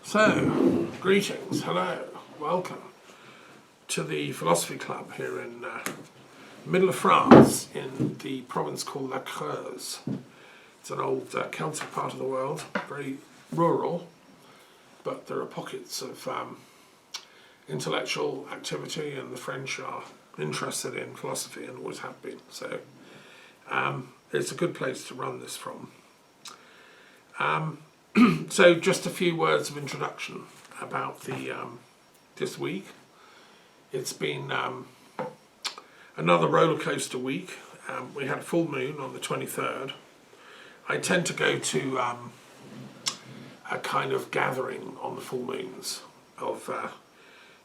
So, greetings, hello, welcome to the Philosophy Club here in the middle of France in the province called La Creuse. It's an old Celtic part of the world, very rural, but there are pockets of intellectual activity, and the French are interested in philosophy and always have been. So it's a good place to run this from. So just a few words of introduction about the this week. It's been another roller coaster week. We had a full moon on the 23rd. I tend to go to a kind of gathering on the full moons of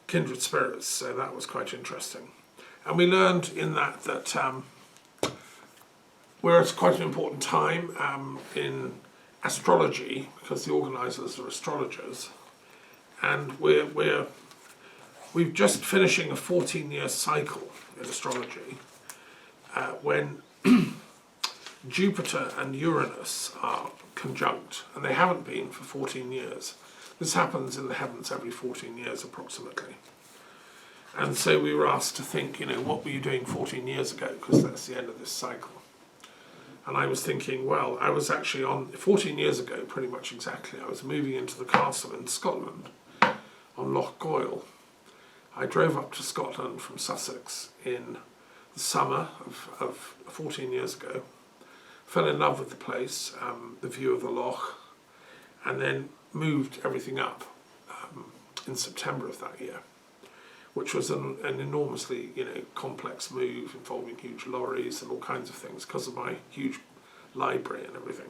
kindred spirits, so that was quite interesting. And we learned in that we're at quite an important time in astrology, because the organisers are astrologers, and we're just finishing a 14-year cycle in astrology when Jupiter and Uranus are conjunct, and they haven't been for 14 years. This happens in the heavens every 14 years approximately. And so we were asked to think, what were you doing 14 years ago, because that's the end of this cycle. And I was thinking, well, I was actually 14 years ago, pretty much exactly, I was moving into the castle in Scotland on Loch Goil. I drove up to Scotland from Sussex in the summer of 14 years ago, fell in love with the place, the view of the loch, and then moved everything up in September of that year, which was an enormously complex move involving huge lorries and all kinds of things because of my huge library and everything.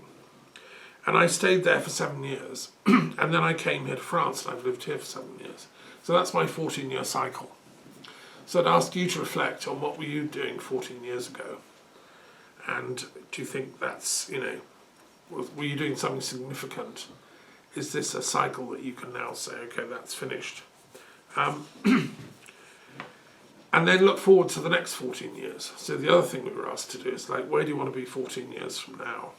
And I stayed there for 7 years, and then I came here to France, and I've lived here for 7 years. So that's my 14-year cycle. So I'd ask you to reflect on what were you doing 14 years ago, and do you think that's, were you doing something significant? Is this a cycle that you can now say, okay, that's finished? And then look forward to the next 14 years. So the other thing we were asked to do is where do you want to be 14 years from now?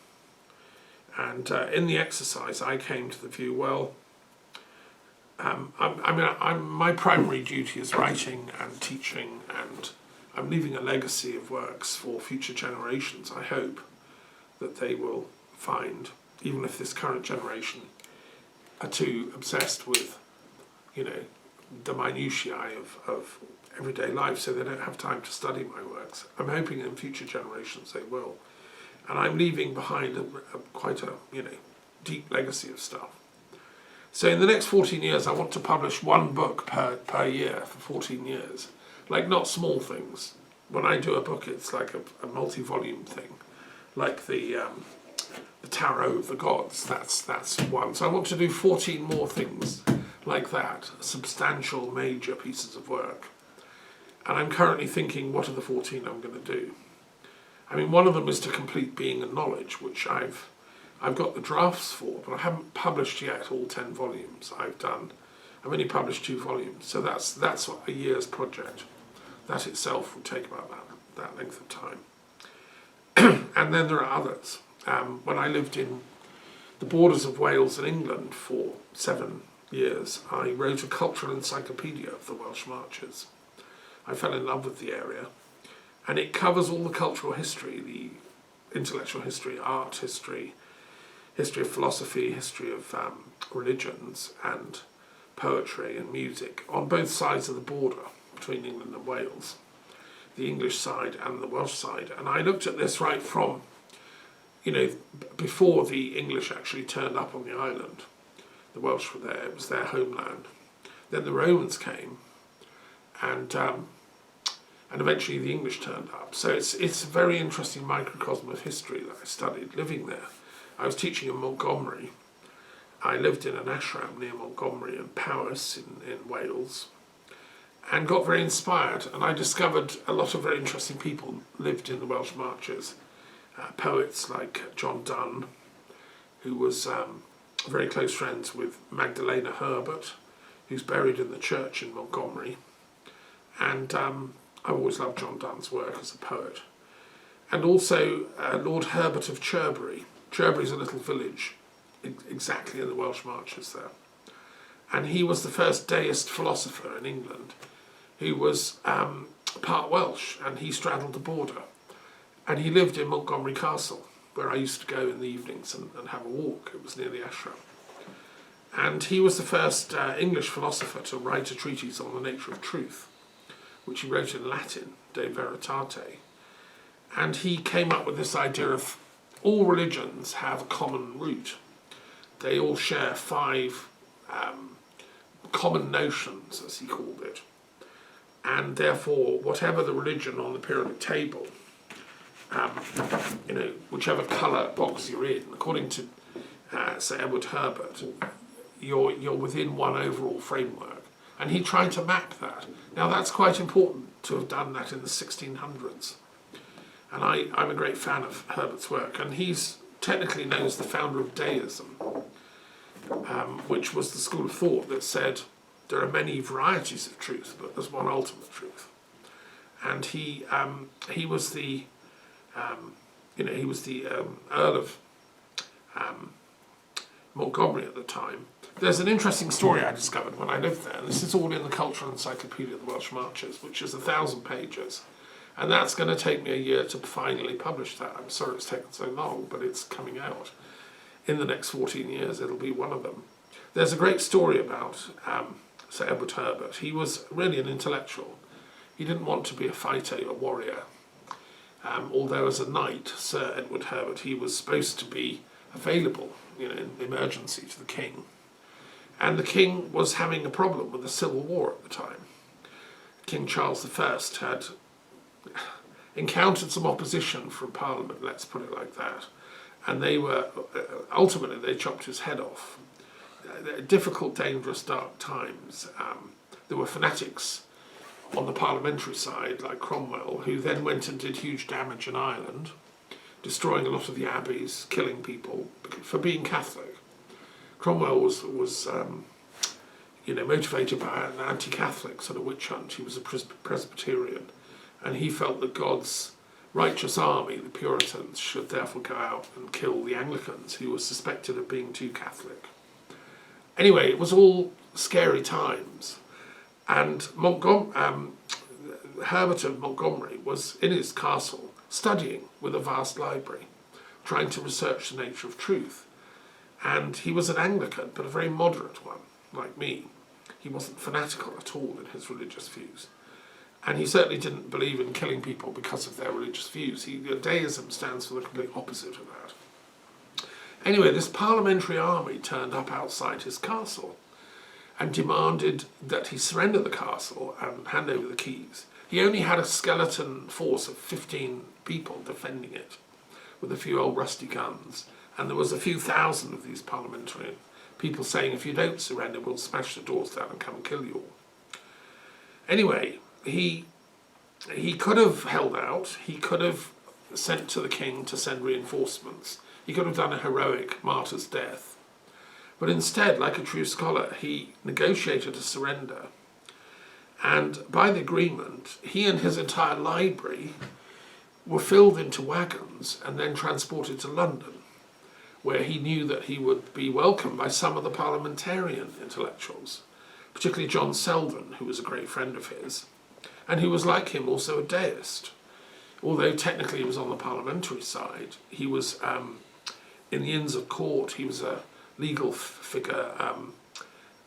And in the exercise, I came to the view, well, my primary duty is writing and teaching, and I'm leaving a legacy of works for future generations. I hope that they will find, even if this current generation are too obsessed with, the minutiae of everyday life, so they don't have time to study my works. I'm hoping in future generations they will. And I'm leaving behind quite a deep legacy of stuff. So in the next 14 years, I want to publish one book per year for 14 years. Not small things. When I do a book, it's like a multi-volume thing, like the Tarot of the Gods. That's one. So I want to do 14 more things like that, substantial, major pieces of work. And I'm currently thinking, what are the 14 I'm going to do? One of them is to complete Being and Knowledge, which I've got the drafts for, but I haven't published yet all 10 volumes. I've only published 2 volumes, so that's a year's project. That itself would take about that length of time. And then there are others. When I lived in the borders of Wales and England for 7 years, I wrote a cultural encyclopedia of the Welsh Marches. I fell in love with the area, and it covers all the cultural history, the intellectual history, art history, history of philosophy, history of religions, and poetry and music on both sides of the border between England and Wales, the English side and the Welsh side. And I looked at this right from, before the English actually turned up on the island. The Welsh were there, it was their homeland. Then the Romans came, and eventually the English turned up. So it's a very interesting microcosm of history that I studied living there. I was teaching in Montgomery. I lived in an ashram near Montgomery and Powys in Wales, and got very inspired. And I discovered a lot of very interesting people lived in the Welsh Marches. Poets like John Donne, who was very close friends with Magdalena Herbert, who's buried in the church in Montgomery. And I've always loved John Donne's work as a poet. and also Lord Herbert of Cherbury. Cherbury is a little village exactly in the Welsh Marches there. And he was the first deist philosopher in England who was part Welsh, and he straddled the border. And he lived in Montgomery Castle, where I used to go in the evenings and have a walk. It was near the ashram. And he was the first English philosopher to write a treatise on the nature of truth, which he wrote in Latin, De Veritate. And he came up with this idea of all religions have a common root. They all share 5 common notions, as he called it. And therefore, whatever the religion on the periodic table, whichever colour box you're in, according to Sir Edward Herbert, you're within one overall framework. And he tried to map that. Now that's quite important to have done that in the 1600s. And I'm a great fan of Herbert's work, and he's technically known as the founder of deism, which was the school of thought that said there are many varieties of truth, but there's one ultimate truth. And he was the Earl of Montgomery at the time. There's an interesting story I discovered when I lived there, and this is all in the Cultural Encyclopedia of the Welsh Marches, which is 1,000 pages. And that's going to take me a year to finally publish that. I'm sorry it's taken so long, but it's coming out. In the next 14 years, it'll be one of them. There's a great story about Sir Edward Herbert. He was really an intellectual. He didn't want to be a fighter, a warrior. Although as a knight, Sir Edward Herbert, he was supposed to be available, in emergency to the king. And the king was having a problem with the civil war at the time. King Charles I had encountered some opposition from Parliament, let's put it like that. And they were, ultimately they chopped his head off. Difficult, dangerous, dark times. There were fanatics on the parliamentary side, like Cromwell, who then went and did huge damage in Ireland, destroying a lot of the abbeys, killing people for being Catholic. Cromwell was motivated by an anti-Catholic sort of witch hunt. He was a Presbyterian, and he felt that God's righteous army, the Puritans, should therefore go out and kill the Anglicans, who were suspected of being too Catholic. Anyway, it was all scary times, and Herbert of Montgomery was in his castle studying with a vast library, trying to research the nature of truth. And he was an Anglican, but a very moderate one, like me. He wasn't fanatical at all in his religious views. And he certainly didn't believe in killing people because of their religious views. Deism stands for the complete opposite of that. Anyway, this parliamentary army turned up outside his castle and demanded that he surrender the castle and hand over the keys. He only had a skeleton force of 15 people defending it, with a few old rusty guns. And there was a few thousand of these parliamentarian people saying, if you don't surrender, we'll smash the doors down and come and kill you all. Anyway, he could have held out. He could have sent to the king to send reinforcements. He could have done a heroic martyr's death. But instead, like a true scholar, he negotiated a surrender. And by the agreement, he and his entire library were filled into wagons and then transported to London, where he knew that he would be welcomed by some of the parliamentarian intellectuals, particularly John Selden, who was a great friend of his, and who was like him also a deist. Although technically he was on the parliamentary side, he was in the Inns of Court, he was a legal figure,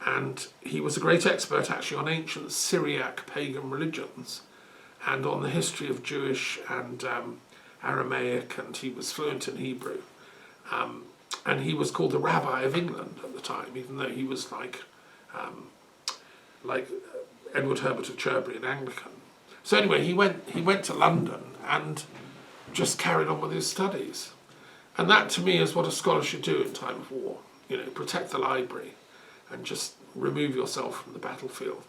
and he was a great expert actually on ancient Syriac pagan religions and on the history of Jewish and Aramaic, and he was fluent in Hebrew. And he was called the Rabbi of England at the time, even though he was like Edward Herbert of Cherbury, an Anglican. So anyway, he went to London and just carried on with his studies. And that to me is what a scholar should do in time of war. Protect the library and just remove yourself from the battlefield.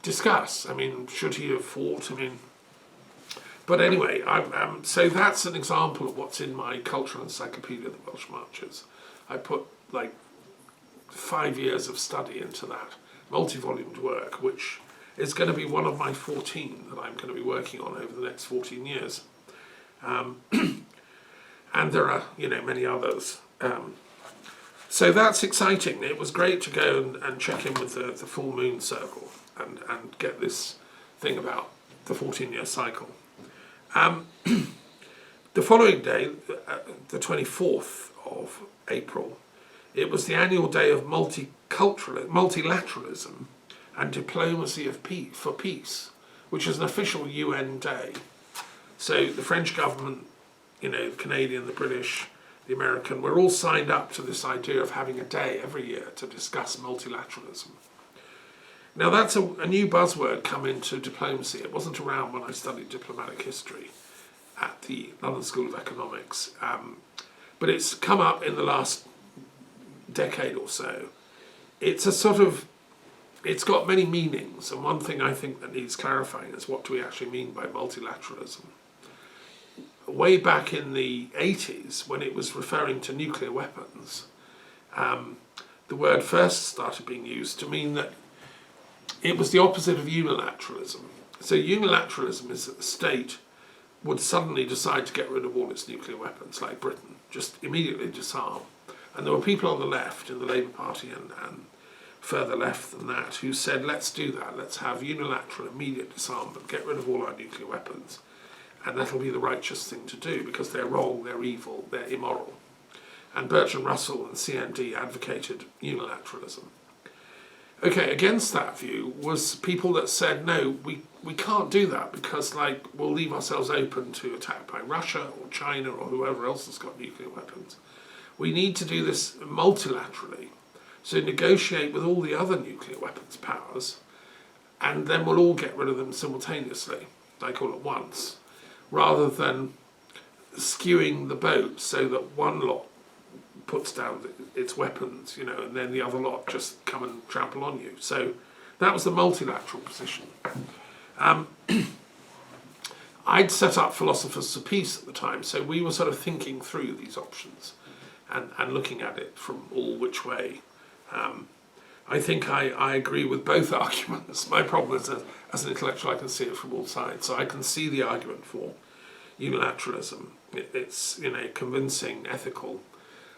Discuss, should he have fought? But anyway, so that's an example of what's in my Cultural Encyclopedia of the Welsh Marches. I put 5 years of study into that multi-volumed work, which is going to be one of my 14 that I'm going to be working on over the next 14 years. And there are, many others. So that's exciting. It was great to go and check in with the full moon circle and get this thing about the 14-year cycle. The following day, the 24th of April, it was the annual day of multilateralism and diplomacy for peace, which is an official UN day. So the French government, the Canadian, the British, the American, we're all signed up to this idea of having a day every year to discuss multilateralism. Now that's a new buzzword come into diplomacy. It wasn't around when I studied diplomatic history at the London School of Economics, but it's come up in the last decade or so. It's it's got many meanings, and one thing I think that needs clarifying is what do we actually mean by multilateralism? Way back in the 80s, when it was referring to nuclear weapons, the word first started being used to mean that it was the opposite of unilateralism. So unilateralism is that the state would suddenly decide to get rid of all its nuclear weapons, like Britain, just immediately disarm. And there were people on the left, in the Labour Party and further left than that, who said, let's do that, let's have unilateral immediate disarmament, get rid of all our nuclear weapons, and that'll be the righteous thing to do, because they're wrong, they're evil, they're immoral. And Bertrand Russell and CND advocated unilateralism. Okay, against that view was people that said, no, we can't do that, because we'll leave ourselves open to attack by Russia or China or whoever else has got nuclear weapons. We need to do this multilaterally, so negotiate with all the other nuclear weapons powers, and then we'll all get rid of them simultaneously, all at once, rather than skewing the boat so that one lot puts down its weapons, and then the other lot just come and trample on you. So that was the multilateral position. I'd set up Philosophers of Peace at the time, so we were sort of thinking through these options and looking at it from all which way. I think I agree with both arguments. My problem is that as an intellectual I can see it from all sides, so I can see the argument for unilateralism. It's a convincing ethical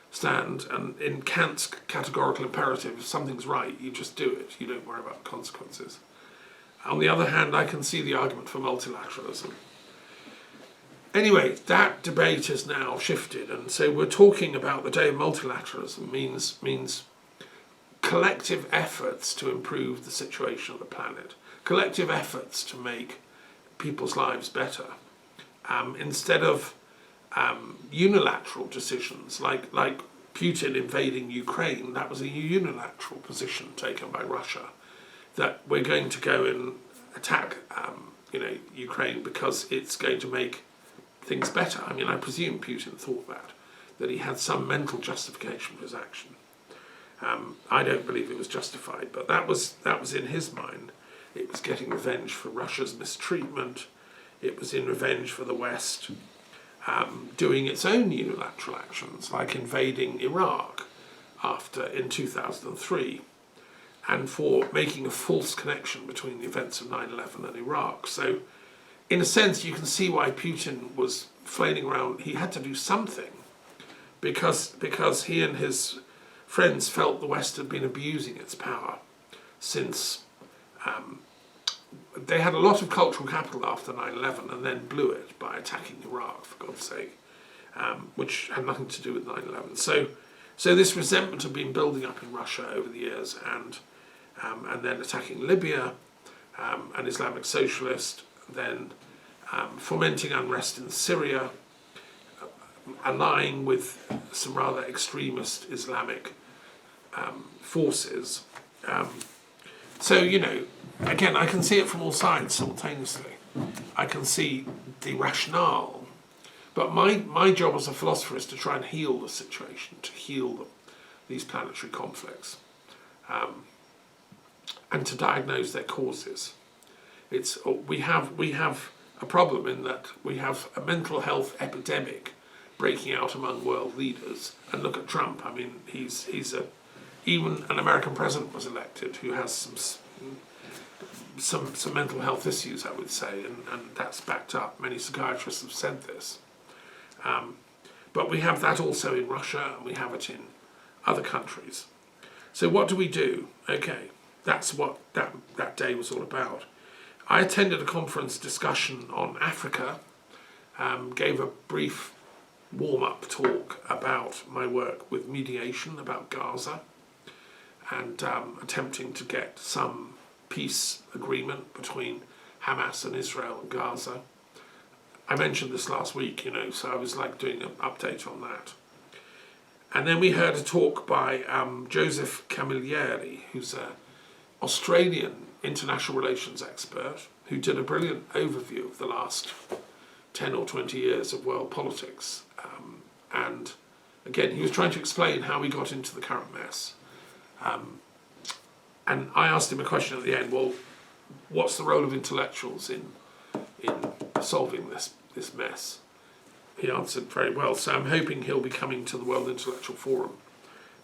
stand, and in Kant's categorical imperative, if something's right, you just do it, you don't worry about the consequences. On the other hand, I can see the argument for multilateralism. Anyway, that debate has now shifted, and so we're talking about the day of multilateralism means collective efforts to improve the situation of the planet, collective efforts to make people's lives better, instead of unilateral decisions like Putin invading Ukraine. That was a unilateral position taken by Russia, that we're going to go and attack Ukraine because it's going to make things better. I mean, I presume Putin thought that he had some mental justification for his action. I don't believe it was justified, but that was in his mind. It was getting revenge for Russia's mistreatment. It was in revenge for the West doing its own unilateral actions, like invading Iraq in 2003, and for making a false connection between the events of 9/11 and Iraq. So, in a sense, you can see why Putin was flailing around. He had to do something, because he and his friends felt the West had been abusing its power since they had a lot of cultural capital after 9/11 and then blew it by attacking Iraq, for God's sake, which had nothing to do with 9/11. So this resentment had been building up in Russia over the years, and then attacking Libya, an Islamic socialist, then fomenting unrest in Syria, allying with some rather extremist Islamic forces. So, again, I can see it from all sides simultaneously. I can see the rationale. But my job as a philosopher is to try and heal the situation, to heal these planetary conflicts, and to diagnose their causes. We have a problem in that we have a mental health epidemic breaking out among world leaders. And look at Trump. I mean, even an American president was elected who has some mental health issues, I would say, and that's backed up. Many psychiatrists have said this. But we have that also in Russia, and we have it in other countries. So what do we do? Okay, that's what that day was all about. I attended a conference discussion on Africa, gave a brief warm-up talk about my work with mediation about Gaza, and attempting to get some peace agreement between Hamas and Israel and Gaza. I mentioned this last week, so I was like doing an update on that. And then we heard a talk by Joseph Camilleri, who's an Australian international relations expert, who did a brilliant overview of the last 10 or 20 years of world politics. And again, he was trying to explain how we got into the current mess. And I asked him a question at the end, well, what's the role of intellectuals in solving this mess? He answered very well. So I'm hoping he'll be coming to the World Intellectual Forum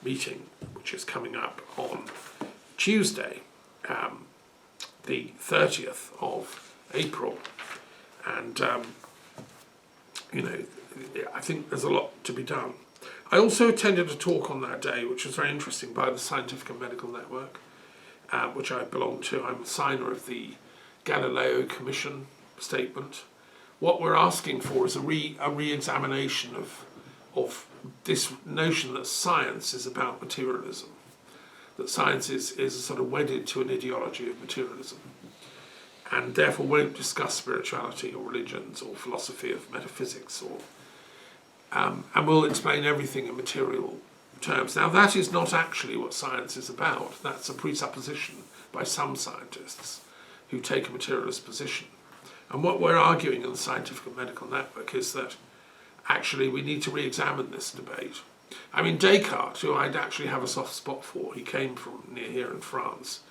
meeting, which is coming up on Tuesday, the 30th of April. And, I think there's a lot to be done. I also attended a talk on that day, which was very interesting, by the Scientific and Medical Network, which I belong to. I'm a signer of the Galileo Commission statement. What we're asking for is a re-examination of this notion that science is about materialism, that science is sort of wedded to an ideology of materialism, and therefore won't discuss spirituality or religions or philosophy of metaphysics, and will explain everything in material terms. Now, that is not actually what science is about. That's a presupposition by some scientists who take a materialist position. And what we're arguing in the Scientific and Medical Network is that actually we need to re-examine this debate. I mean, Descartes, who I'd actually have a soft spot for, he came from near here in France,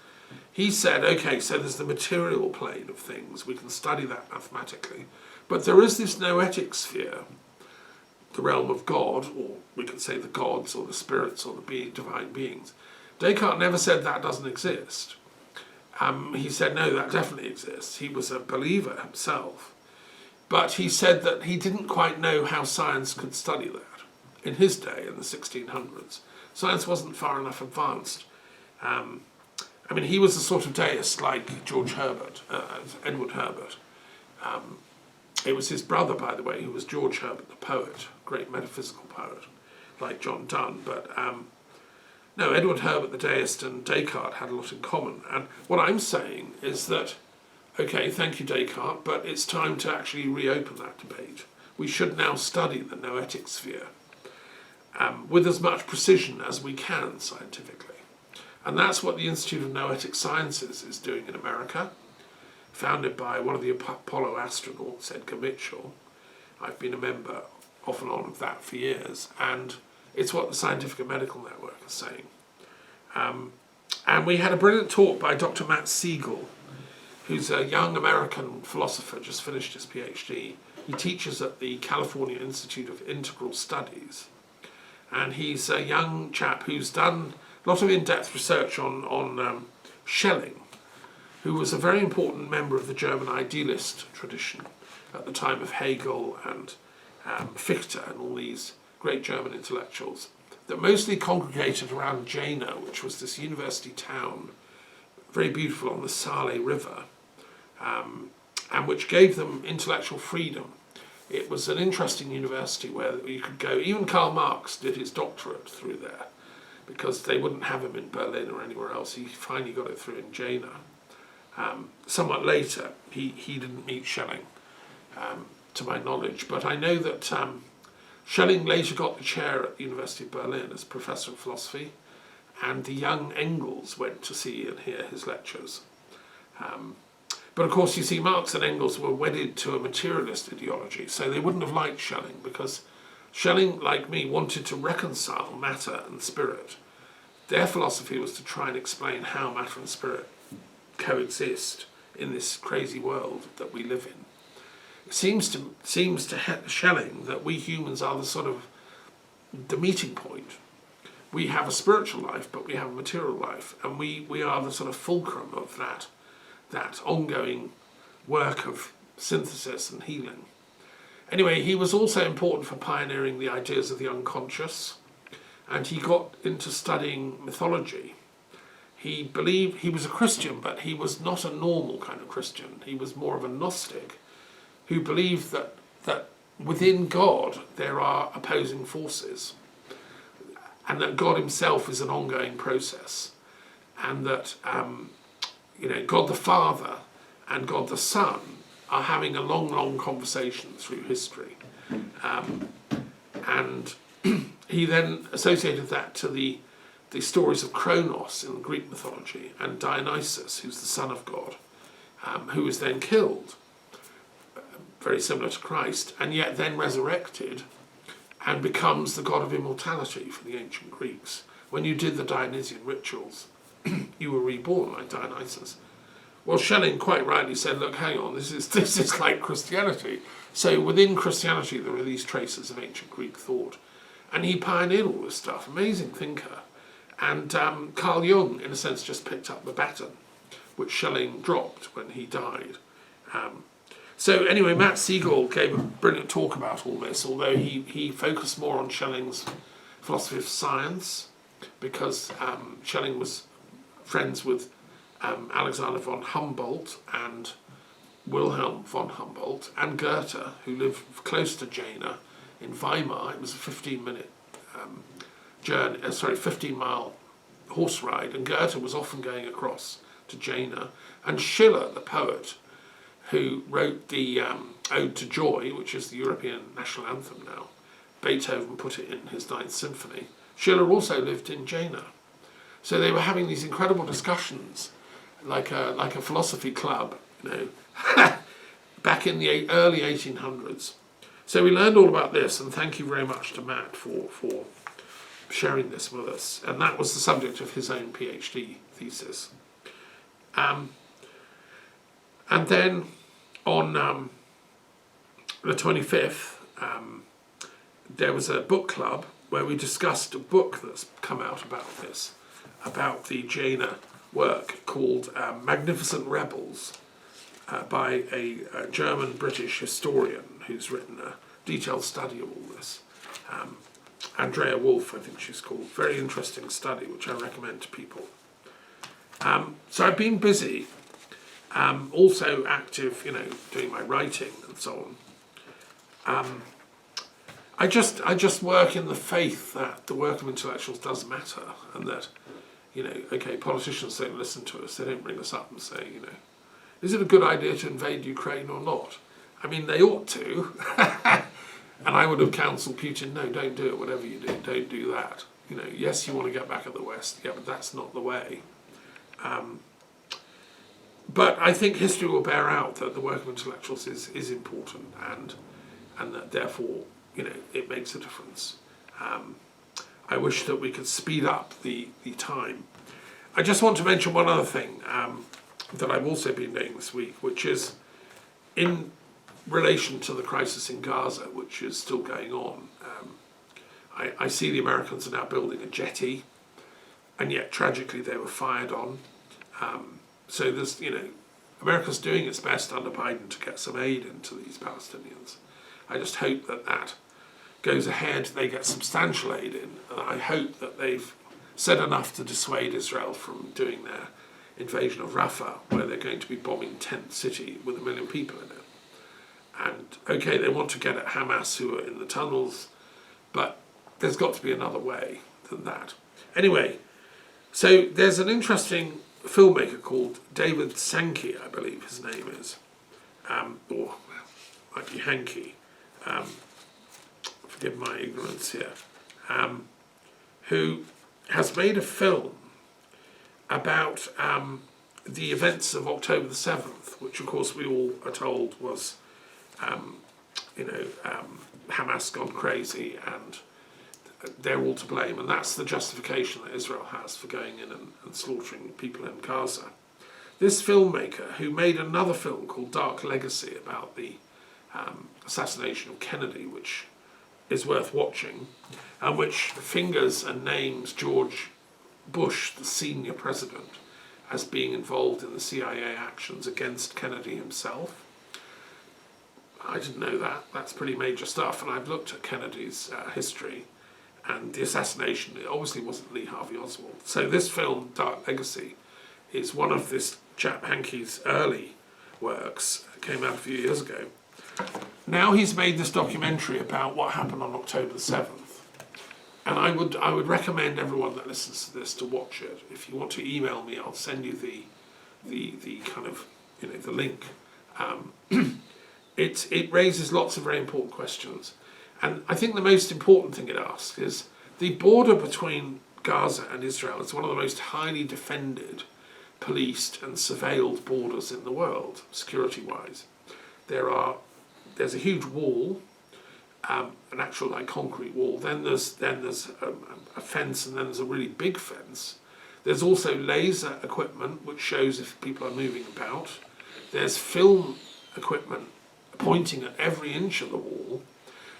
he said, okay, so there's the material plane of things, we can study that mathematically, but there is this noetic sphere, the realm of God, or we could say the gods or the spirits or the divine beings. Descartes never said that doesn't exist. He said, no, that definitely exists. He was a believer himself. But he said that he didn't quite know how science could study that. In his day, in the 1600s, science wasn't far enough advanced. He was a sort of deist like George Herbert, Edward Herbert. It was his brother, by the way, who was George Herbert, the poet, great metaphysical poet, like John Donne. But no, Edward Herbert, the deist, and Descartes had a lot in common. And what I'm saying is that, okay, thank you, Descartes, but it's time to actually reopen that debate. We should now study the noetic sphere with as much precision as we can scientifically. And that's what the Institute of Noetic Sciences is doing in America, founded by one of the Apollo astronauts, Edgar Mitchell. I've been a member off and on of that for years, and it's what the Scientific and Medical Network is saying. And we had a brilliant talk by Dr. Matt Siegel, who's a young American philosopher, just finished his PhD. He teaches at the California Institute of Integral Studies. And he's a young chap who's done a lot of in-depth research on Schelling, who was a very important member of the German idealist tradition at the time of Hegel and Fichte and all these great German intellectuals, that mostly congregated around Jena, which was this university town, very beautiful on the Saale River, and which gave them intellectual freedom. It was an interesting university where you could go. Even Karl Marx did his doctorate through there, because they wouldn't have him in Berlin or anywhere else. He finally got it through in Jena. Somewhat later, he didn't meet Schelling, to my knowledge, but I know that Schelling later got the chair at the University of Berlin as professor of philosophy, and the young Engels went to see and hear his lectures. But of course, you see, Marx and Engels were wedded to a materialist ideology, so they wouldn't have liked Schelling, because Schelling, like me, wanted to reconcile matter and spirit. Their philosophy was to try and explain how matter and spirit coexist in this crazy world that we live in. It seems to Schelling that we humans are the sort of the meeting point. We have a spiritual life, but we have a material life, and we are the sort of fulcrum of that ongoing work of synthesis and healing. Anyway, he was also important for pioneering the ideas of the unconscious, and he got into studying mythology. He believed he was a Christian, but he was not a normal kind of Christian. He was more of a Gnostic who believed that within God there are opposing forces, and that God himself is an ongoing process, and that God the Father and God the Son are having a long conversation through history. And he then associated that to the stories of Kronos in Greek mythology, and Dionysus, who's the son of God, who was then killed, very similar to Christ, and yet then resurrected and becomes the god of immortality for the ancient Greeks. When you did the Dionysian rituals, you were reborn like Dionysus. Well, Schelling quite rightly said, look, hang on, this is like Christianity. So within Christianity there are these traces of ancient Greek thought. And he pioneered all this stuff, amazing thinker. And Carl Jung, in a sense, just picked up the baton, which Schelling dropped when he died. So anyway, Matt Siegel gave a brilliant talk about all this, although he focused more on Schelling's philosophy of science, because Schelling was friends with Alexander von Humboldt and Wilhelm von Humboldt and Goethe, who lived close to Jena in Weimar. It was a 15-minute 15-mile horse ride, and Goethe was often going across to Jena. And Schiller, the poet, who wrote the Ode to Joy, which is the European national anthem now, Beethoven put it in his Ninth Symphony. Schiller also lived in Jena. So they were having these incredible discussions, like a philosophy club, back in the early 1800s. So we learned all about this, and thank you very much to Matt for sharing this with us. And that was the subject of his own PhD thesis. And then on the 25th, there was a book club where we discussed a book that's come out about this, about the Jena work called Magnificent Rebels, by a German-British historian who's written a detailed study of all this. Andrea Wolf, I think she's called. Very interesting study, which I recommend to people. So I've been busy, also active, doing my writing and so on. I just work in the faith that the work of intellectuals does matter, and that, politicians don't listen to us. They don't bring us up and say, is it a good idea to invade Ukraine or not? I mean, they ought to. And I would have counselled Putin, no, don't do it, whatever you do, don't do that. Yes, you want to get back at the West, yeah, but that's not the way. But I think history will bear out that the work of intellectuals is important, and that therefore, it makes a difference. I wish that we could speed up the time. I just want to mention one other thing that I've also been doing this week, which is in relation to the crisis in Gaza, which is still going on. I see the Americans are now building a jetty, and yet tragically they were fired on. So there's, America's doing its best under Biden to get some aid into these Palestinians. I just hope that goes ahead, they get substantial aid in, and I hope that they've said enough to dissuade Israel from doing their invasion of Rafah, where they're going to be bombing tent city with 1 million people in it. And okay, they want to get at Hamas, who are in the tunnels, but there's got to be another way than that. Anyway, so there's an interesting filmmaker called David Sankey, I believe his name is, or might be Hankey, forgive my ignorance here, who has made a film about the events of October the 7th, which of course we all are told was Hamas gone crazy and they're all to blame, and that's the justification that Israel has for going in and slaughtering people in Gaza. This filmmaker, who made another film called Dark Legacy about the assassination of Kennedy, which is worth watching, and which fingers and names George Bush, the senior president, as being involved in the CIA actions against Kennedy himself. I didn't know that. That's pretty major stuff. And I've looked at Kennedy's history and the assassination. It obviously wasn't Lee Harvey Oswald. So this film, Dark Legacy, is one of this chap Hankey's early works. It came out a few years ago. Now he's made this documentary about what happened on October the 7th. And I would recommend everyone that listens to this to watch it. If you want to email me, I'll send you the kind of, the link. It raises lots of very important questions. And I think the most important thing it asks is the border between Gaza and Israel is one of the most highly defended, policed and surveilled borders in the world, security-wise. There's a huge wall, an actual concrete wall. Then there's a fence, and then there's a really big fence. There's also laser equipment which shows if people are moving about. There's film equipment pointing at every inch of the wall,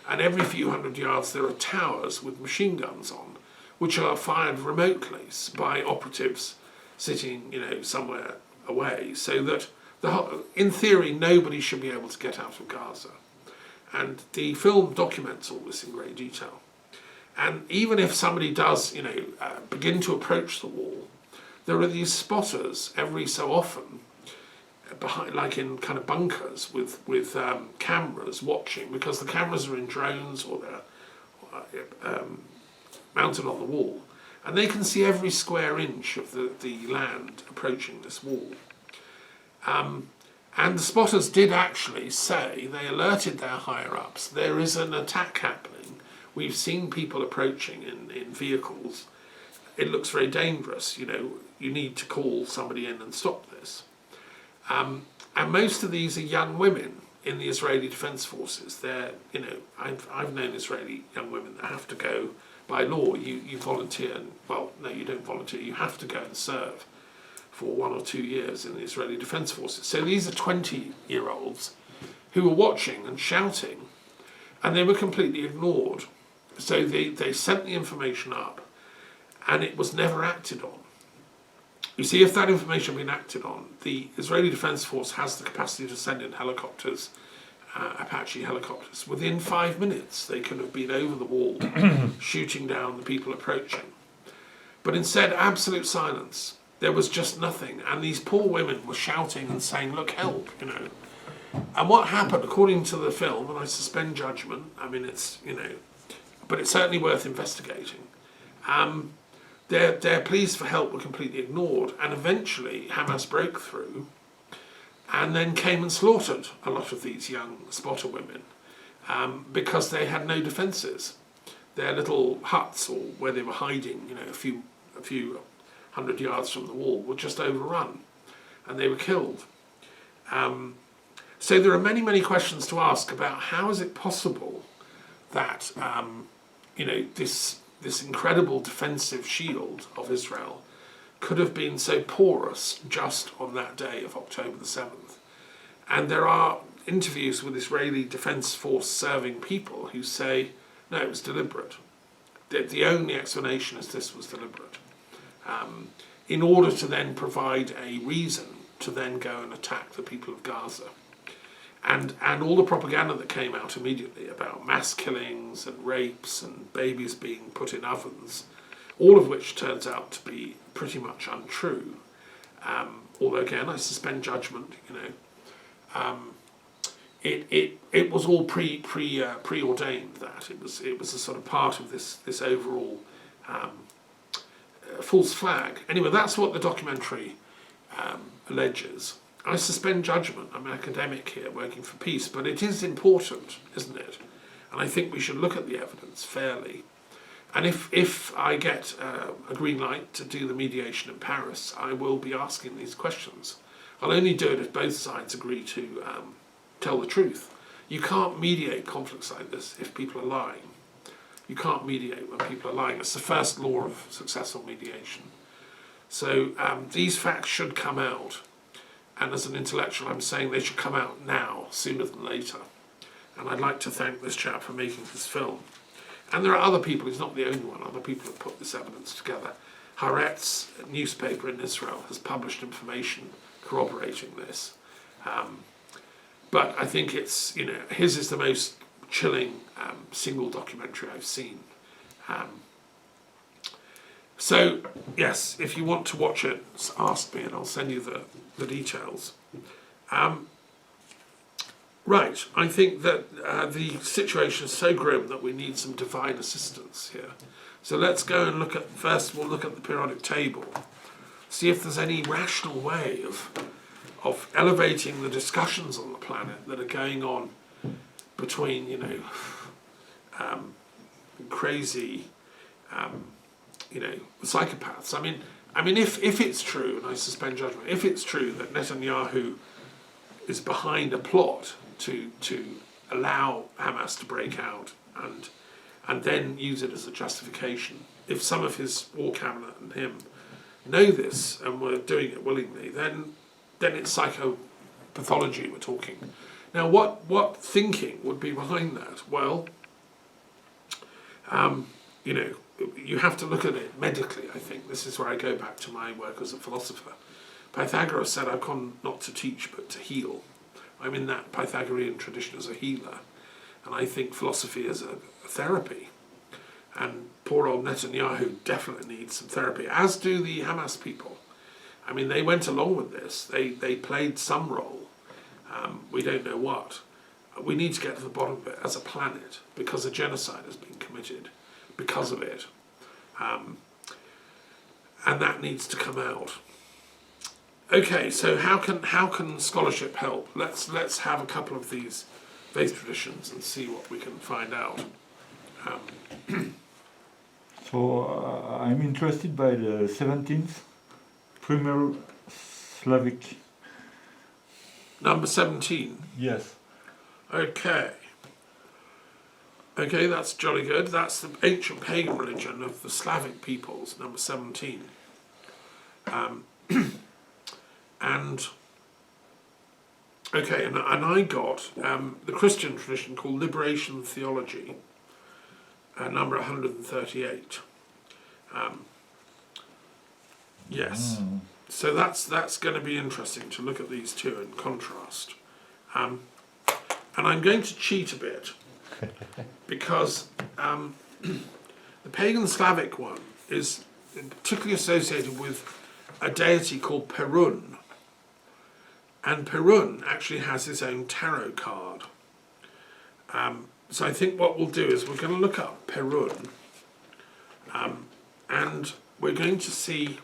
and every few hundred yards there are towers with machine guns on, which are fired remotely by operatives sitting, somewhere away, so that in theory nobody should be able to get out of Gaza. And the film documents all this in great detail. And even if somebody does, begin to approach the wall, there are these spotters every so often, behind, like in kind of bunkers with cameras watching, because the cameras are in drones or they're mounted on the wall, and they can see every square inch of the land approaching this wall. And the spotters did actually say, they alerted their higher-ups, there is an attack happening. We've seen people approaching in vehicles. It looks very dangerous. You need to call somebody in and stop this. And most of these are young women in the Israeli Defense Forces. They're, I've known Israeli young women that have to go by law. You volunteer, well, no, you don't volunteer. You have to go and serve for 1 or 2 years in the Israeli Defense Forces. So these are 20-year-olds who were watching and shouting, and they were completely ignored. So they sent the information up, and it was never acted on. You see, if that information had been acted on, the Israeli Defense Force has the capacity to send in helicopters, Apache helicopters. Within 5 minutes, they could have been over the wall, shooting down the people approaching. But instead, absolute silence. There was just nothing. And these poor women were shouting and saying, look, help, And what happened, according to the film, and I suspend judgment, it's, but it's certainly worth investigating, their pleas for help were completely ignored, and eventually Hamas broke through and then came and slaughtered a lot of these young spotter women because they had no defences. Their little huts, or where they were hiding, a few 100 yards from the wall, were just overrun, and they were killed. So there are many, many questions to ask about how is it possible that this incredible defensive shield of Israel could have been so porous just on that day of October the 7th. And there are interviews with Israeli Defense Force serving people who say, no, it was deliberate. The only explanation is this was deliberate. In order to then provide a reason to then go and attack the people of Gaza. And all the propaganda that came out immediately about mass killings and rapes and babies being put in ovens, all of which turns out to be pretty much untrue. Although again, I suspend judgment. It was all preordained. That it was a sort of part of this overall false flag. Anyway, that's what the documentary alleges. I suspend judgment. I'm an academic here working for peace, but it is important, isn't it? And I think we should look at the evidence fairly. And if I get a green light to do the mediation in Paris, I will be asking these questions. I'll only do it if both sides agree to tell the truth. You can't mediate conflicts like this if people are lying. You can't mediate when people are lying. It's the first law of successful mediation. So these facts should come out. And as an intellectual, I'm saying they should come out now, sooner than later. And I'd like to thank this chap for making this film. And there are other people, he's not the only one, other people have put this evidence together. Haaretz, a newspaper in Israel, has published information corroborating this. But I think it's, his is the most chilling single documentary I've seen. So, yes, if you want to watch it, ask me and I'll send you the details. Right, I think that the situation is so grim that we need some divine assistance here. So let's go and first we'll look at the periodic table, see if there's any rational way of elevating the discussions on the planet that are going on between, crazy, psychopaths. I mean, if it's true, and I suspend judgment, if it's true that Netanyahu is behind a plot to allow Hamas to break out and then use it as a justification, if some of his war cabinet and him know this and were doing it willingly, then it's psychopathology we're talking. Now, what thinking would be behind that? Well, you have to look at it medically, I think. This is where I go back to my work as a philosopher. Pythagoras said, I've come not to teach, but to heal. I'm in that Pythagorean tradition as a healer. And I think philosophy is a therapy. And poor old Netanyahu definitely needs some therapy, as do the Hamas people. I mean, they went along with this. They played some role. We don't know what. We need to get to the bottom of it as a planet, because a genocide has been committed because of it. And that needs to come out. Okay, so how can scholarship help? Let's have a couple of these faith traditions and see what we can find out. So I'm interested by the 17th primal Slavic. Number 17. Yes. Okay, that's jolly good. That's the ancient pagan religion of the Slavic peoples, number 17. And I got the Christian tradition called Liberation Theology, number 138. Yes. So that's going to be interesting to look at these two in contrast. And I'm going to cheat a bit because the pagan Slavic one is particularly associated with a deity called Perun. And Perun actually has his own tarot card. So I think what we'll do is we're going to look up Perun, and we're going to see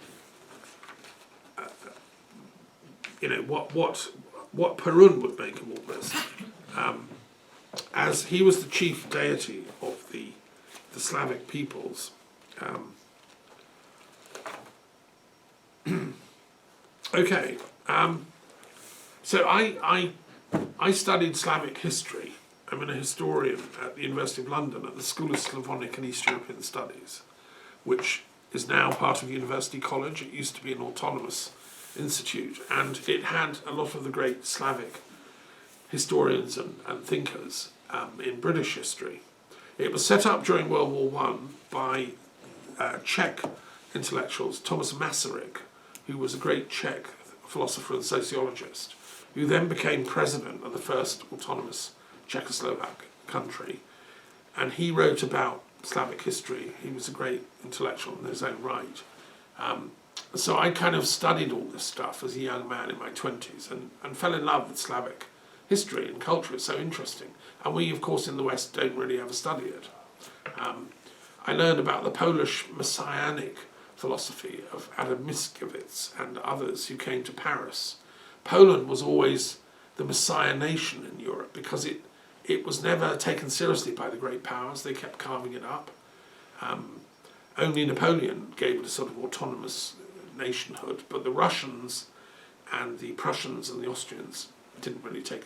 what Perun would make of all this, as he was the chief deity of the Slavic peoples. So I studied Slavic history. I'm a historian at the University of London at the School of Slavonic and East European Studies, which is now part of University College. It used to be an autonomous institute, and it had a lot of the great Slavic historians and thinkers in British history. It was set up during World War I by Czech intellectuals, Thomas Masaryk, who was a great Czech philosopher and sociologist, who then became president of the first autonomous Czechoslovak country. And he wrote about Slavic history. He was a great intellectual in his own right. So I kind of studied all this stuff as a young man in my 20s and fell in love with Slavic history and culture. It's so interesting. And we, of course, in the West don't really ever study it. I learned about the Polish messianic philosophy of Adam Mickiewicz and others who came to Paris. Poland was always the Messiah nation in Europe because it was never taken seriously by the great powers. They kept carving it up. Only Napoleon gave it a sort of autonomous nationhood, but the Russians and the Prussians and the Austrians didn't really take